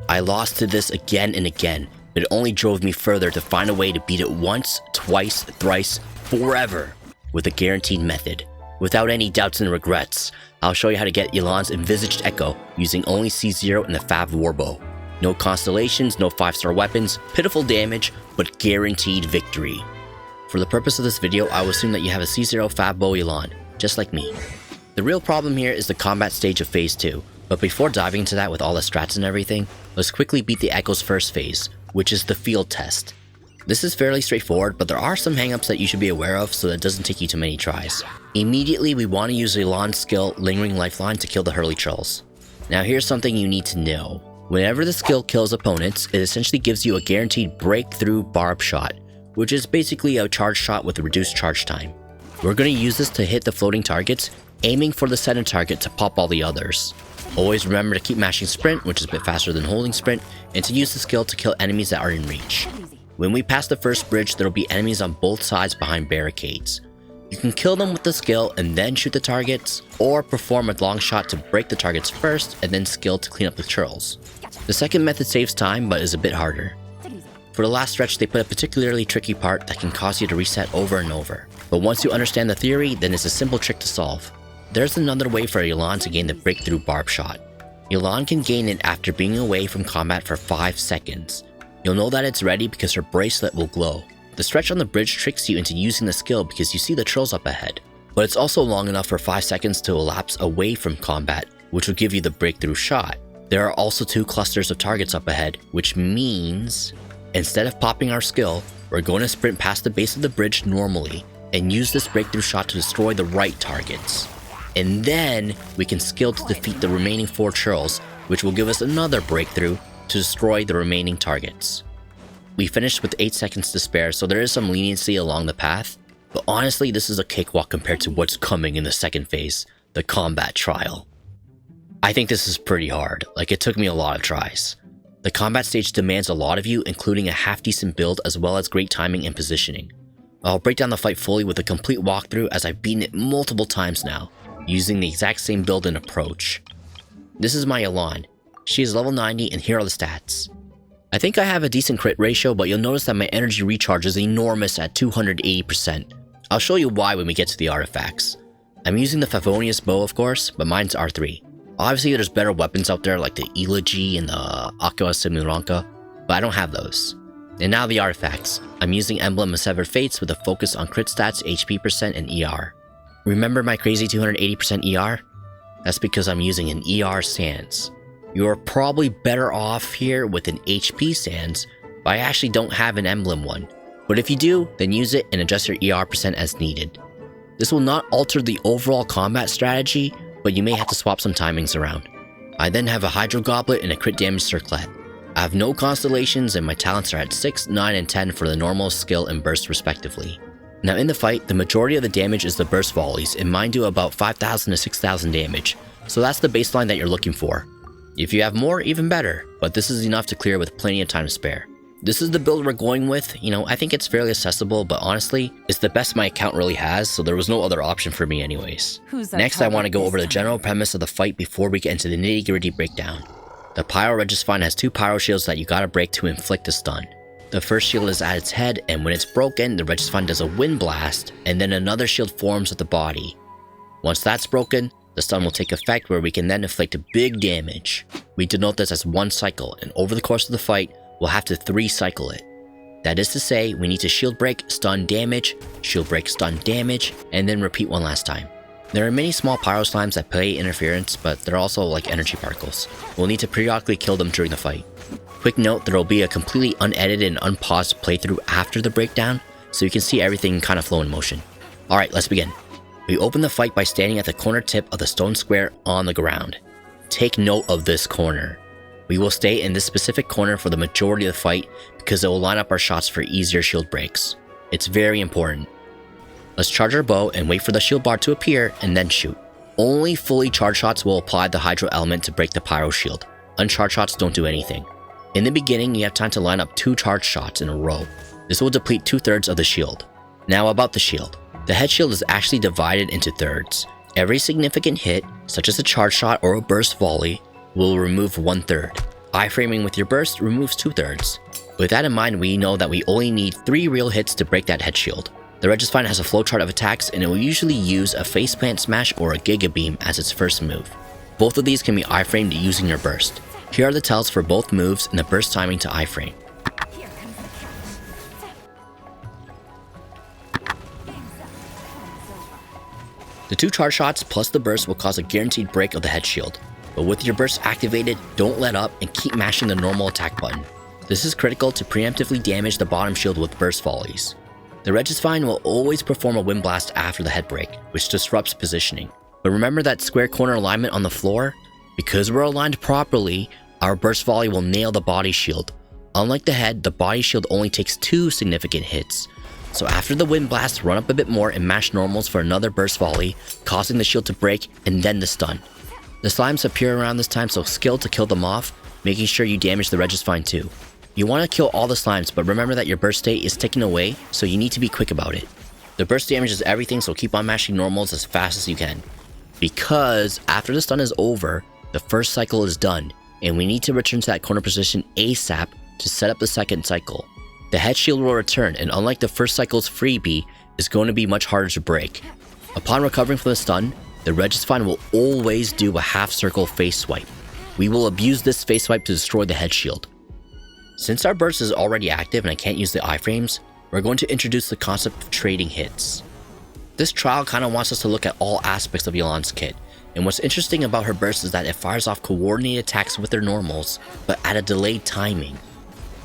I lost to this again and again, but it only drove me further to find a way to beat it once, twice, thrice, forever, with a guaranteed method. Without any doubts and regrets, I'll show you how to get YELAN's envisaged echo using only C0 and the Favonius Warbow. No constellations, no 5-star weapons, pitiful damage, but guaranteed victory. For the purpose of this video, I will assume that you have a C0 Favonius YELAN, just like me. The real problem here is the combat stage of phase 2, but before diving into that with all the strats and everything, let's quickly beat the echo's first phase, which is the field test. This is fairly straightforward, but there are some hangups that you should be aware of so that it doesn't take you too many tries. Immediately, we want to use YELAN's skill Lingering Lifeline to kill the hurly trolls. Now here's something you need to know. Whenever the skill kills opponents, it essentially gives you a guaranteed breakthrough barb shot, which is basically a charge shot with a reduced charge time. We're going to use this to hit the floating targets, aiming for the center target to pop all the others. Always remember to keep mashing sprint, which is a bit faster than holding sprint, and to use the skill to kill enemies that are in reach. When we pass the first bridge, there will be enemies on both sides behind barricades. You can kill them with the skill and then shoot the targets, or perform a long shot to break the targets first and then skill to clean up the trolls. The second method saves time but is a bit harder. For the last stretch, they put a particularly tricky part that can cause you to reset over and over. But once you understand the theory, then it's a simple trick to solve. There's another way for YELAN to gain the breakthrough barb shot. YELAN can gain it after being away from combat for 5 seconds. You'll know that it's ready because her bracelet will glow. The stretch on the bridge tricks you into using the skill because you see the trolls up ahead. But it's also long enough for 5 seconds to elapse away from combat, which will give you the breakthrough shot. There are also 2 clusters of targets up ahead, which means instead of popping our skill, we're going to sprint past the base of the bridge normally and use this breakthrough shot to destroy the right targets. And then we can skill to defeat the remaining 4 trolls, which will give us another breakthrough to destroy the remaining targets. We finished with 8 seconds to spare, so there is some leniency along the path, but honestly this is a cakewalk compared to what's coming in the second phase, the combat trial. I think this is pretty hard, like it took me a lot of tries. The combat stage demands a lot of you, including a half decent build as well as great timing and positioning. I'll break down the fight fully with a complete walkthrough as I've beaten it multiple times now, using the exact same build and approach. This is my YELAN. She is level 90 and here are the stats. I think I have a decent crit ratio, but you'll notice that my energy recharge is enormous at 280%. I'll show you why when we get to the artifacts. I'm using the Favonius bow of course, but mine's R3. Obviously there's better weapons out there like the Elegy and the Aqua Simuranka, but I don't have those. And now the artifacts. I'm using Emblem of Severed Fates with a focus on crit stats, HP percent, and ER. Remember my crazy 280% ER? That's because I'm using an ER Sans. You are probably better off here with an HP Sans, but I actually don't have an emblem one. But if you do, then use it and adjust your ER percent as needed. This will not alter the overall combat strategy, but you may have to swap some timings around. I then have a Hydro Goblet and a crit damage circlet. I have no constellations and my talents are at 6, 9, and 10 for the normal, skill, and burst respectively. Now in the fight, the majority of the damage is the burst volleys, and mine do about 5,000 to 6,000 damage, so that's the baseline that you're looking for. If you have more, even better, but this is enough to clear with plenty of time to spare. This is the build we're going with. I think it's fairly accessible, but honestly, it's the best my account really has, so there was no other option for me anyways. Next, I want to go over the general premise of the fight before we get into the nitty-gritty breakdown. The Pyro Regisfine has 2 Pyro Shields that you gotta break to inflict a stun. The first shield is at its head, and when it's broken, the Regisfine does a Wind Blast, and then another shield forms at the body. Once that's broken, the stun will take effect where we can then inflict big damage. We denote this as 1 cycle, and over the course of the fight, we'll have to 3 cycle it. That is to say, we need to shield break, stun damage, shield break, stun damage, and then repeat 1 last time. There are many small pyro slimes that play interference, but they're also like energy particles. We'll need to periodically kill them during the fight. Quick note, there will be a completely unedited and unpaused playthrough after the breakdown, so you can see everything kind of flow in motion. Alright, let's begin. We open the fight by standing at the corner tip of the stone square on the ground. Take note of this corner. We will stay in this specific corner for the majority of the fight because it will line up our shots for easier shield breaks. It's very important. Let's charge our bow and wait for the shield bar to appear and then shoot. Only fully charged shots will apply the Hydro element to break the Pyro shield. Uncharged shots don't do anything. In the beginning, you have time to line up 2 charged shots in a row. This will deplete 2/3 of the shield. Now about the shield. The head shield is actually divided into thirds. Every significant hit, such as a charge shot or a burst volley, will remove 1/3. Iframing with your burst removes 2/3. With that in mind, we know that we only need 3 real hits to break that head shield. The Registine has a flowchart of attacks, and it will usually use a Faceplant Smash or a Giga Beam as its first move. Both of these can be iframed using your burst. Here are the tells for both moves and the burst timing to iframe. The 2 charge shots plus the burst will cause a guaranteed break of the head shield, but with your burst activated, don't let up and keep mashing the normal attack button. This is critical to preemptively damage the bottom shield with burst volleys. The Registine will always perform a Wind Blast after the head break, which disrupts positioning. But remember that square corner alignment on the floor? Because we're aligned properly, our burst volley will nail the body shield. Unlike the head, the body shield only takes 2 significant hits. So after the Wind Blast, run up a bit more and mash normals for another burst volley, causing the shield to break and then the stun. The slimes appear around this time, so skill to kill them off, making sure you damage the Registine too. You want to kill all the slimes, but remember that your burst state is taken away, so you need to be quick about it. The burst damages everything, so keep on mashing normals as fast as you can. Because after the stun is over, the first cycle is done, and we need to return to that corner position ASAP to set up the second cycle. The head shield will return, and unlike the first cycle's freebie, is going to be much harder to break. Upon recovering from the stun, the Registine will always do a half circle face swipe. We will abuse this face swipe to destroy the head shield. Since our burst is already active and I can't use the iframes, we're going to introduce the concept of trading hits. This trial kind of wants us to look at all aspects of YELAN's kit, and what's interesting about her burst is that it fires off coordinated attacks with her normals, but at a delayed timing.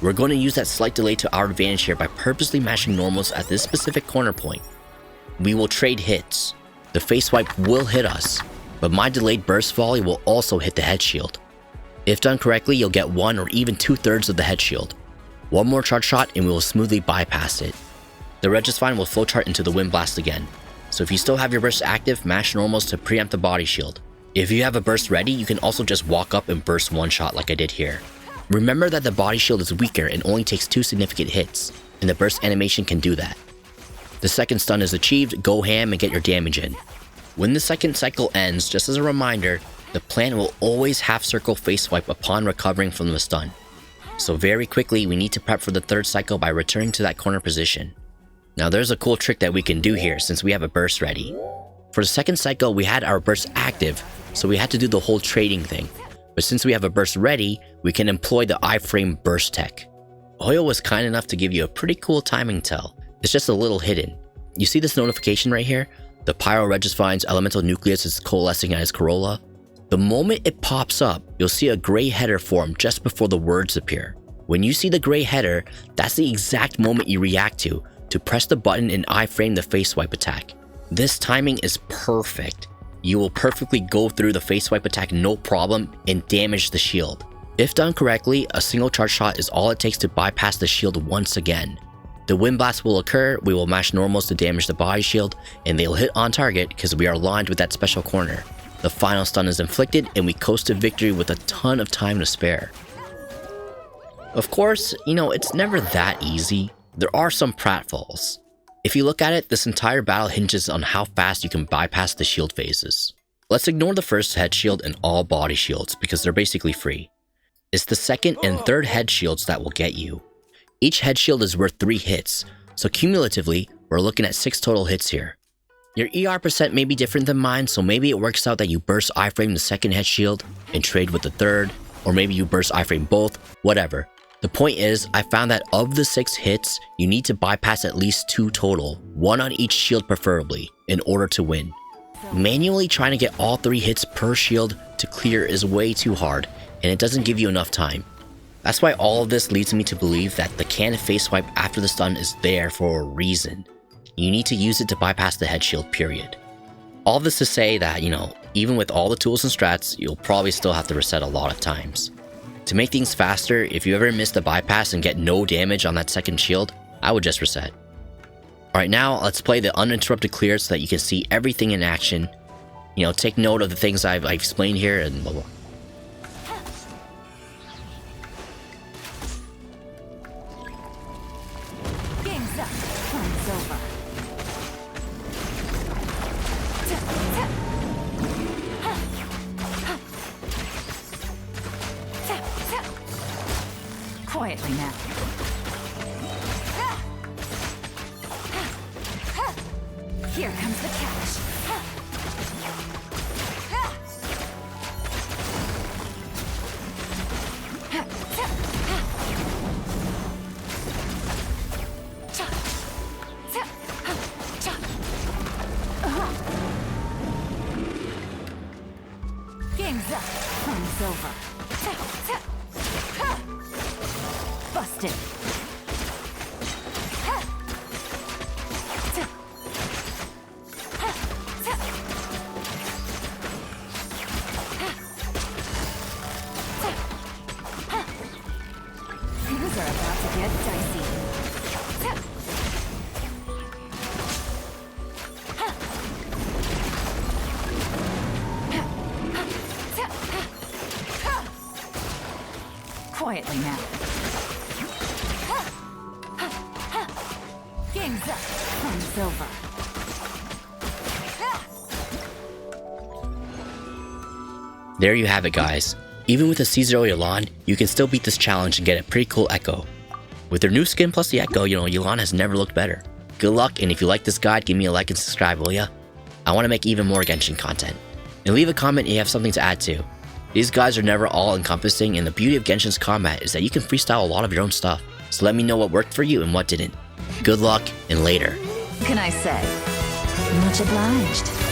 We're going to use that slight delay to our advantage here by purposely mashing normals at this specific corner point. We will trade hits. The face swipe will hit us, but my delayed burst volley will also hit the head shield. If done correctly, you'll get 1 or even 2/3 of the head shield. One more charge shot and we will smoothly bypass it. The Registine will flowchart into the Wind Blast again, so if you still have your burst active, mash normals to preempt the body shield. If you have a burst ready, you can also just walk up and burst one shot like I did here. Remember that the body shield is weaker and only takes 2 significant hits, and the burst animation can do that. The second stun is achieved, go ham and get your damage in. When the second cycle ends, just as a reminder, the plan will always half circle face swipe upon recovering from the stun. So very quickly, we need to prep for the third cycle by returning to that corner position. Now there's a cool trick that we can do here since we have a burst ready. For the second cycle, we had our burst active, so we had to do the whole trading thing. But since we have a burst ready, we can employ the iframe burst tech. Hoyo was kind enough to give you a pretty cool timing tell. It's just a little hidden. You see this notification right here? The Pyro Registine's elemental nucleus is coalescing at its corolla. The moment it pops up, you'll see a gray header form just before the words appear. When you see the gray header, that's the exact moment you react to press the button and iframe the face swipe attack. This timing is perfect. You will perfectly go through the face swipe attack no problem and damage the shield. If done correctly, a single charge shot is all it takes to bypass the shield once again. The Wind Blast will occur, we will mash normals to damage the body shield, and they'll hit on target because we are aligned with that special corner. The final stun is inflicted and we coast to victory with a ton of time to spare. Of course, it's never that easy. There are some pratfalls. If you look at it, this entire battle hinges on how fast you can bypass the shield phases. Let's ignore the first head shield and all body shields because they're basically free. It's the second and third head shields that will get you. Each head shield is worth 3 hits, so cumulatively, we're looking at 6 total hits here. Your ER percent may be different than mine, so maybe it works out that you burst iframe the second head shield and trade with the third, or maybe you burst iframe both, whatever. The point is, I found that of the 6 hits, you need to bypass at least 2 total, 1 on each shield preferably, in order to win. Manually trying to get all 3 hits per shield to clear is way too hard, and it doesn't give you enough time. That's why all of this leads me to believe that the cannon face swipe after the stun is there for a reason. You need to use it to bypass the head shield, period. All this to say that, even with all the tools and strats, you'll probably still have to reset a lot of times. To make things faster, if you ever miss the bypass and get no damage on that second shield, I would just reset. Alright, now let's play the uninterrupted clear so that you can see everything in action. Take note of the things I've explained here and blah blah. Game's up. Time's over. Quietly now. Here comes the catch. Game's up. Fun's over. Busted. Things are about to get dicey. Quietly now. Game's up. Fun's over. There you have it, guys. Even with a C0 YELAN, you can still beat this challenge and get a pretty cool echo. With their new skin plus the echo, YELAN has never looked better. Good luck, and if you like this guide, give me a like and subscribe, will ya? I want to make even more Genshin content. And leave a comment if you have something to add to. These guides are never all encompassing, and the beauty of Genshin's combat is that you can freestyle a lot of your own stuff. So let me know what worked for you and what didn't. Good luck, and later. Can I say? Much obliged.